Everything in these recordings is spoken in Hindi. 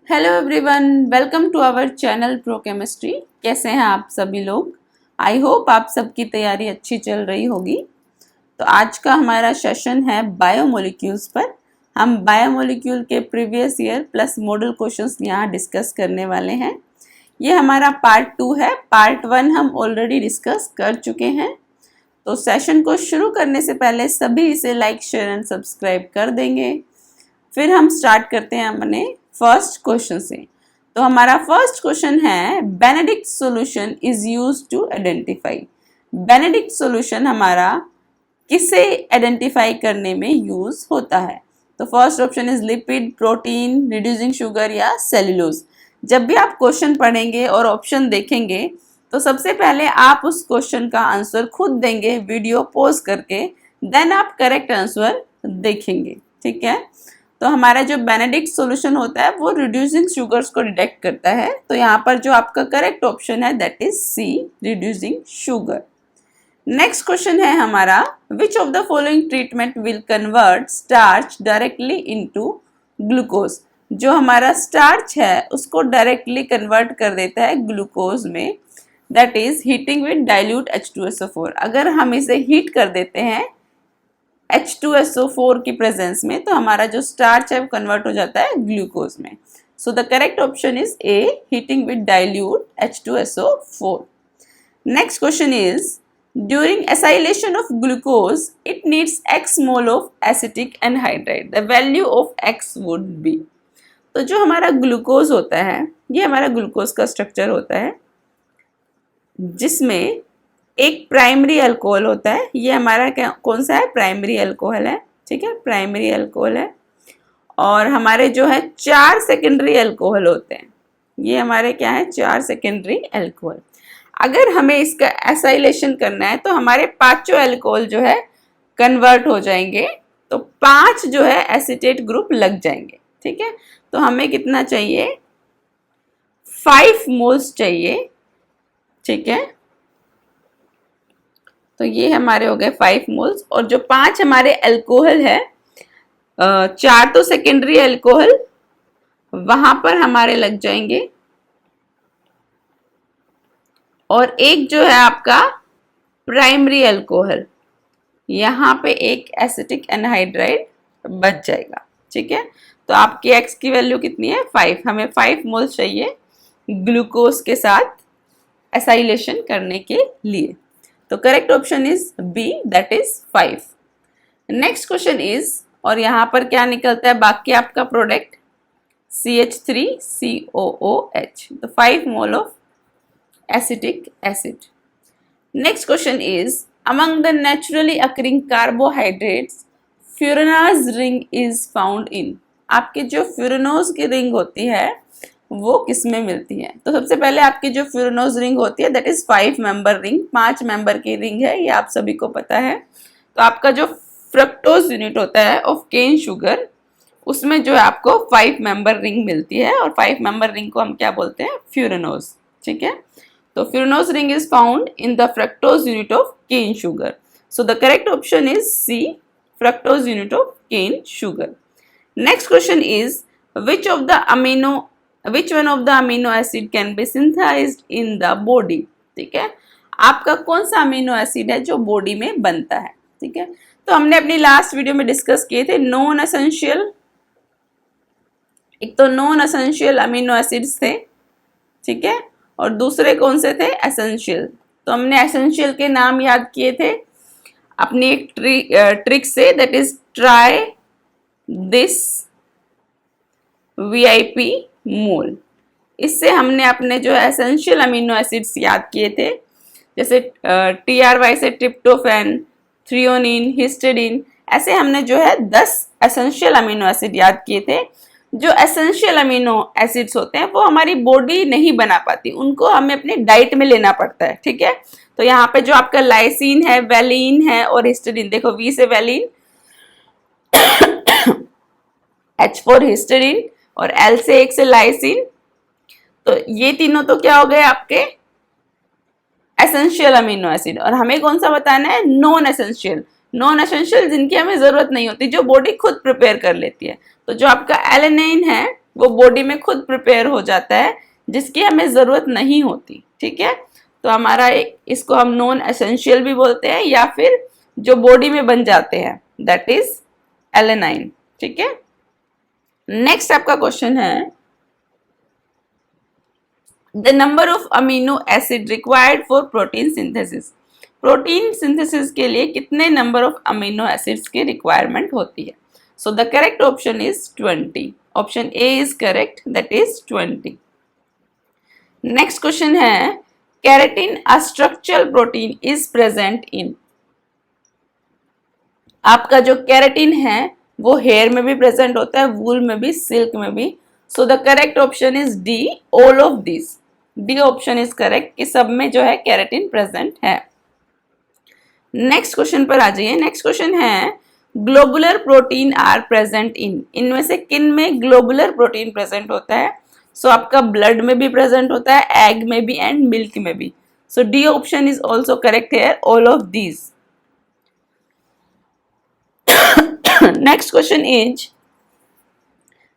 Hello everyone, welcome to our channel pro chemistry. कैसे हैं आप सभी लोग? आई होप आप सबकी तैयारी अच्छी चल रही होगी। तो आज का हमारा सेशन है बायोमोलिक्यूल्स पर। हम बायोमोलिक्यूल के previous year plus model questions यहाँ डिस्कस करने वाले हैं। ये हमारा पार्ट 2 है। पार्ट 1 हम ऑलरेडी डिस्कस कर चुके हैं। तो सेशन को शुरू करने से पहले सभी इसे लाइक, शेयर एंड सब्सक्राइब कर देंगे। फिर हम स्टार्ट करते हैं अपने फर्स्ट क्वेश्चन से। तो हमारा फर्स्ट क्वेश्चन है, Benedict solution is used to identify. Benedict solution हमारा किसे आइडेंटिफाई करने में यूज होता है? तो first option is lipid, protein, reducing sugar या सेल्यूलोज। जब भी आप क्वेश्चन पढ़ेंगे और ऑप्शन देखेंगे तो सबसे पहले आप उस क्वेश्चन का आंसर खुद देंगे वीडियो पॉज करके, देन आप करेक्ट आंसर देखेंगे। ठीक है। तो हमारा जो बेनेडिक्ट सॉल्यूशन होता है वो रिड्यूसिंग शुगर्स को डिटेक्ट करता है। तो यहाँ पर जो आपका करेक्ट ऑप्शन है that is C, reducing sugar. Next question है हमारा, which of the following treatment will convert starch directly into glucose. जो हमारा स्टार्च है उसको डायरेक्टली कन्वर्ट कर देता है ग्लूकोज में, that is heating with dilute H2SO4। अगर हम इसे हीट कर देते हैं H2SO4 की प्रेजेंस में तो हमारा जो स्टार्च है वो कन्वर्ट हो जाता है ग्लूकोज में। सो the correct option is A, heating with dilute H2SO4। Next question is, during acylation of glucose it needs x mole of acetic anhydride, the value of x would be. तो जो हमारा ग्लूकोज होता है, ये हमारा ग्लूकोज का स्ट्रक्चर होता है जिसमें एक प्राइमरी अल्कोहल होता है। ये हमारा क्या कौन सा है? प्राइमरी अल्कोहल है। ठीक है, प्राइमरी अल्कोहल है। और हमारे जो है 4 सेकेंडरी अल्कोहल होते हैं। ये हमारे क्या है? 4 सेकेंडरी अल्कोहल। अगर हमें इसका एसाइलेशन करना है तो हमारे 5 अल्कोहल जो है कन्वर्ट हो जाएंगे, तो 5 जो है एसिटेट ग्रुप लग जाएंगे। ठीक है, तो हमें कितना चाहिए? 5 मोल्स चाहिए। ठीक है, तो ये हमारे हो गए 5 मोल्स। और जो 5 हमारे अल्कोहल है, 4 तो सेकेंडरी अल्कोहल, वहां पर हमारे लग जाएंगे, और एक जो है आपका प्राइमरी अल्कोहल, यहाँ पे एक एसिटिक एनहाइड्राइड बच जाएगा। ठीक है, तो आपकी x की वैल्यू कितनी है? 5। हमें 5 मोल्स चाहिए ग्लूकोज के साथ एसाइलेशन करने के लिए। तो correct option is B, that is 5। Next question is, और यहां पर क्या निकलता है बाकी आपका प्रोडक्ट? CH3COOH, तो 5 mole of acetic acid. Next question is, among the naturally occurring carbohydrates furanose ring is found इन। आपकी जो फ्यूरानोज की रिंग होती है वो किसमें मिलती है? तो सबसे पहले आपकी जो फ्यूरानोज रिंग होती है that is 5 member ring, 5 member की रिंग है, ये आप सभी को पता है। तो आपका जो फ्रक्टोज यूनिट होता है ऑफ केन शुगर, उसमें जो है आपको 5 मेंबर रिंग मिलती है, और 5 मेंबर रिंग को हम क्या बोलते हैं? फ्यूरानोज। ठीक है, तो furanose ring is found in the fructose unit of cane sugar. So the correct option is C, fructose unit of cane sugar. Next question is, which one of the amino acid can be synthesized in the body। ठीक है, आपका कौन सा अमीनो एसिड है जो बॉडी में बनता है? ठीक है, तो हमने अपनी लास्ट वीडियो में डिस्कस किए थे नॉन एसेंशियल, एक तो नॉन एसेंशियल अमीनो एसिड्स थे, ठीक है, और दूसरे कौन से थे? एसेंशियल। तो हमने एसेंशियल के नाम याद किए थे अपनी एक ट्रिक से, that is try this VIP मोल। इससे हमने अपने जो एसेंशियल अमीनो एसिड्स याद किए थे, जैसे TRY से ट्रिप्टोफैन, थ्रियोनिन, हिस्टिडीन, ऐसे हमने जो है 10 एसेंशियल अमीनो एसिड याद किए थे। जो एसेंशियल अमीनो एसिड्स होते हैं वो हमारी बॉडी नहीं बना पाती, उनको हमें अपने डाइट में लेना पड़ता है। ठीक है, तो यहाँ पे जो आपका लाइसिन है, वैलिन है और हिस्टिडीन, देखो V से वैलिन, H फॉर हिस्टिडीन और L से एक से लाइसिन, तो ये तीनों तो क्या हो गए आपके एसेंशियल अमीनो एसिड। और हमें कौन सा बताना है? Non essential. नॉन एसेंशियल जिनकी हमें जरूरत नहीं होती, जो बॉडी खुद प्रिपेयर कर लेती है। तो जो आपका एलेनाइन है वो बॉडी में खुद प्रिपेयर हो जाता है, जिसकी हमें जरूरत नहीं होती। ठीक है, तो हमारा इसको हम नॉन एसेंशियल भी बोलते हैं, या फिर जो बॉडी में बन जाते हैं, दैट इज एलेनाइन। ठीक है, नेक्स्ट आपका क्वेश्चन है, the number of amino acid required for protein synthesis. Protein synthesis के लिए कितने नंबर ऑफ अमीनो एसिड्स की रिक्वायरमेंट होती है? So the correct option is 20। Option A is correct, that is 20। Next question है, keratin a structural protein is present in. आपका जो केराटिन है वो हेयर में भी प्रेजेंट होता है, वूल में भी, सिल्क में भी। So the correct option is D, all of this. D option is correct कि सब में जो है केराटिन प्रेजेंट है। नेक्स्ट क्वेश्चन पर आ जाइए। नेक्स्ट क्वेश्चन है, globular protein are present in. इनमें से किन में ग्लोबुलर प्रोटीन प्रेजेंट होता है? सो आपका ब्लड में भी प्रेजेंट होता है, एग में भी एंड मिल्क में भी। So D option is also correct here, all of these. Next question is,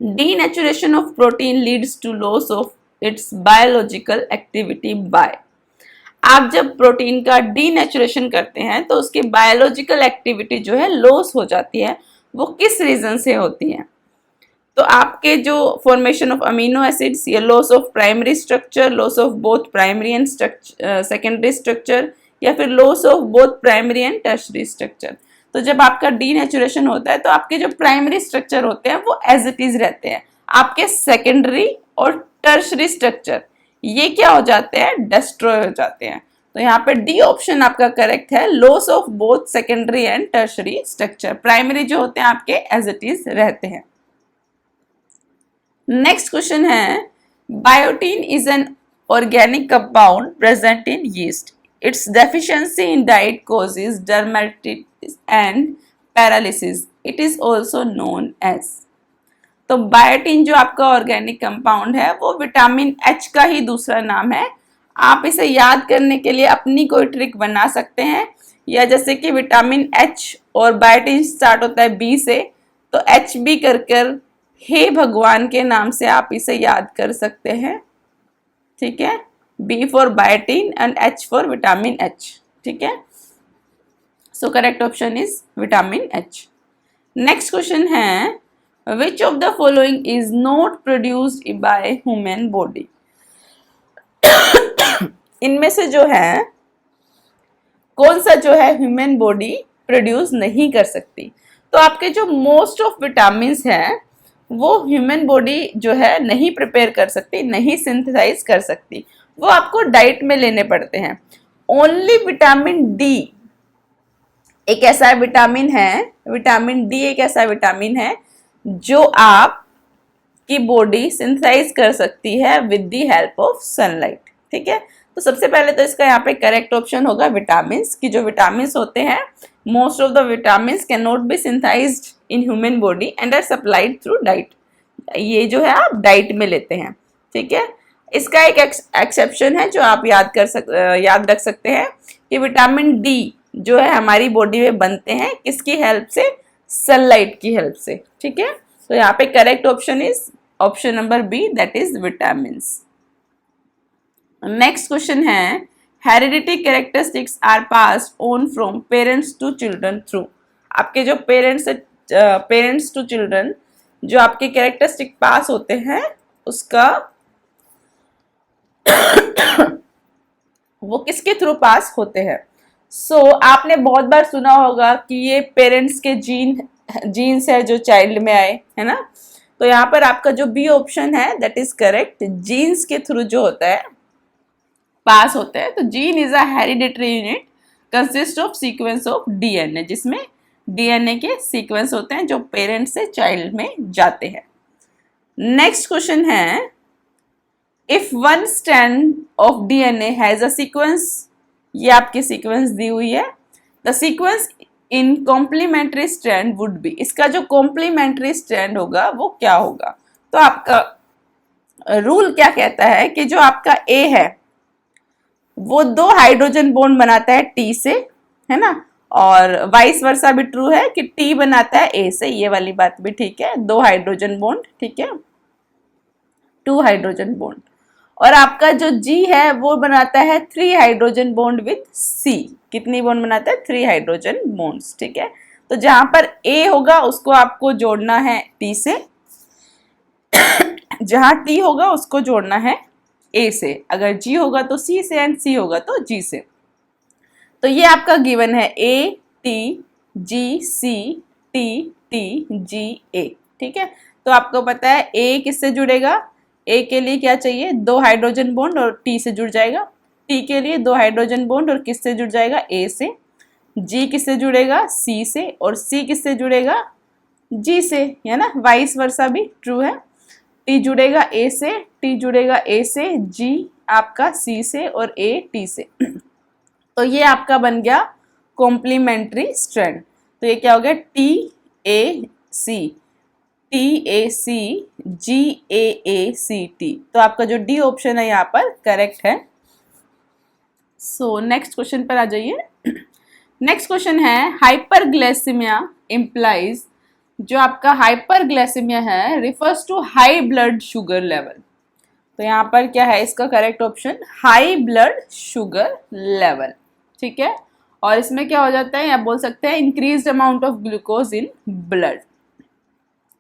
denaturation of protein leads to loss of its biological activity by। आप जब प्रोटीन का डीनेचुरेशन करते हैं तो उसकी बायोलॉजिकल एक्टिविटी जो है लॉस हो जाती है। वो किस रीजन से होती है? तो आपके जो फॉर्मेशन ऑफ अमीनो एसिड्स, या loss of primary structure, loss of both primary and secondary structure, या फिर loss of both primary and tertiary structure. तो जब आपका डीनेचुरेशन होता है तो आपके जो प्राइमरी स्ट्रक्चर होते हैं वो एज इट इज रहते हैं, आपके सेकेंडरी और टर्शरी स्ट्रक्चर ये क्या हो जाते हैं? डिस्ट्रॉय हो जाते हैं। तो यहाँ पे डी ऑप्शन आपका करेक्ट है, loss of both secondary and tertiary structure. Primary जो होते हैं आपके एज इट इज रहते हैं। नेक्स्ट क्वेश्चन है, biotin is an organic compound present in yeast. Its deficiency in diet causes dermatitis and paralysis. It is also known as। तो बायोटीन जो आपका ऑर्गेनिक कंपाउंड है वो विटामिन एच का ही दूसरा नाम है। आप इसे याद करने के लिए अपनी कोई ट्रिक बना सकते हैं, या जैसे कि विटामिन एच और बायोटीन स्टार्ट होता है बी से, तो एच बी कर हे भगवान के नाम से आप इसे याद कर सकते हैं। ठीक है, B for biotin and H for vitamin H। ठीक है, so correct option is vitamin H। Next question है, which of the following is not produced by human body। इनमें से जो है कौन सा जो है ह्यूमन बॉडी प्रोड्यूस नहीं कर सकती? तो आपके जो मोस्ट ऑफ विटामिन है वो ह्यूमन बॉडी जो है नहीं प्रिपेयर कर सकती, नहीं सिंथेसाइज कर सकती, वो आपको डाइट में लेने पड़ते हैं। ओनली विटामिन डी एक ऐसा विटामिन है, विटामिन डी एक ऐसा विटामिन है जो आप की बॉडी सिंथेसाइज कर सकती है with the help of sunlight. ठीक है, तो सबसे पहले तो इसका यहाँ पे करेक्ट ऑप्शन होगा विटामिन की। जो विटामिन होते हैं, most of the vitamin can not be synthesized in human body and are supplied through diet. ये जो है आप डाइट में लेते हैं। ठीक है, इसका एक एक्सेप्शन है जो आप याद रख सकते हैं कि विटामिन डी जो है हमारी बॉडी में बनते हैं किसकी हेल्प से? सनलाइट की हेल्प से। ठीक है, तो यहाँ पे correct option is option number B, that is vitamin. Next question है, heredity characteristics are passed on from parents to children through. आपके जो पेरेंट्स टू चिल्ड्रन जो आपके कैरेक्टरिस्टिक पास होते हैं उसका वो किसके थ्रू पास होते हैं? आपने बहुत बार सुना होगा कि ये पेरेंट्स के जीन्स है जो चाइल्ड में आए, है ना। तो यहाँ पर आपका जो बी ऑप्शन है दैट इज करेक्ट, जीन्स के थ्रू जो होता है पास होता है। तो gene is a hereditary unit consist of sequence of DNA, जिसमें डीएनए के सीक्वेंस होते हैं जो पेरेंट्स से चाइल्ड में जाते हैं। नेक्स्ट क्वेश्चन है, if one strand of DNA has a sequence, ये आपकी सीक्वेंस दी हुई है, the sequence in complementary strand would be. इसका जो कॉम्प्लीमेंट्री स्ट्रैंड होगा वो क्या होगा? तो आपका रूल क्या कहता है कि जो आपका ए है वो 2 हाइड्रोजन बॉन्ड बनाता है टी से, है ना, और वाइस वर्सा भी ट्रू है कि टी बनाता है ए से। ये वाली बात भी ठीक है, 2 हाइड्रोजन बॉन्ड। ठीक है, 2 हाइड्रोजन बॉन्ड, और आपका जो G है वो बनाता है 3 हाइड्रोजन बॉन्ड विद C। कितनी बॉन्ड बनाता है? 3 हाइड्रोजन बॉन्ड्स, ठीक है। तो जहां पर A होगा उसको आपको जोड़ना है T से, जहां T होगा उसको जोड़ना है A से, अगर G होगा तो C से एंड C होगा तो G से। तो ये आपका गिवन है A T G C T T G A, ठीक है। तो आपको पता है A किससे जुड़ेगा? A के लिए क्या चाहिए? 2 हाइड्रोजन बॉन्ड और T से जुड़ जाएगा। T के लिए 2 हाइड्रोजन बॉन्ड और किससे जुड़ जाएगा? A से। G किससे जुड़ेगा? C से। और C किससे जुड़ेगा? G से, है ना। वाइस वर्सा भी ट्रू है। T जुड़ेगा A से, T जुड़ेगा A से, G आपका C से और A T से। तो ये आपका बन गया कॉम्प्लीमेंट्री स्ट्रैंड। तो ये क्या हो गया? TAC TAC GAACT। तो आपका जो डी ऑप्शन है यहाँ पर करेक्ट है। सो नेक्स्ट क्वेश्चन पर आ जाइए। नेक्स्ट क्वेश्चन है हाइपरग्लाइसेमिया इम्प्लाइज, जो आपका हाइपरग्लाइसेमिया है refers to high blood sugar level. तो यहाँ पर क्या है इसका correct option? High blood sugar level, ठीक है। और इसमें क्या हो जाता है, आप बोल सकते हैं increased amount of glucose in blood.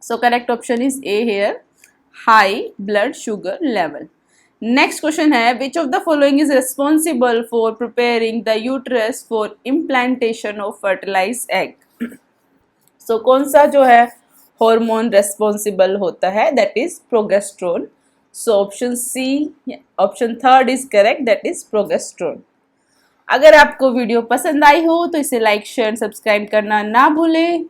So correct option is A here, high blood sugar level. Next question है which of the following is responsible for preparing the uterus for implantation of fertilized egg. So कौन सा जो है हार्मोन रेस्पॉन्सिबल होता है? That is progesterone. So option C, option third is correct, that is progesterone. अगर आपको वीडियो पसंद आई हो तो इसे लाइक शेयर सब्सक्राइब करना ना भूलें।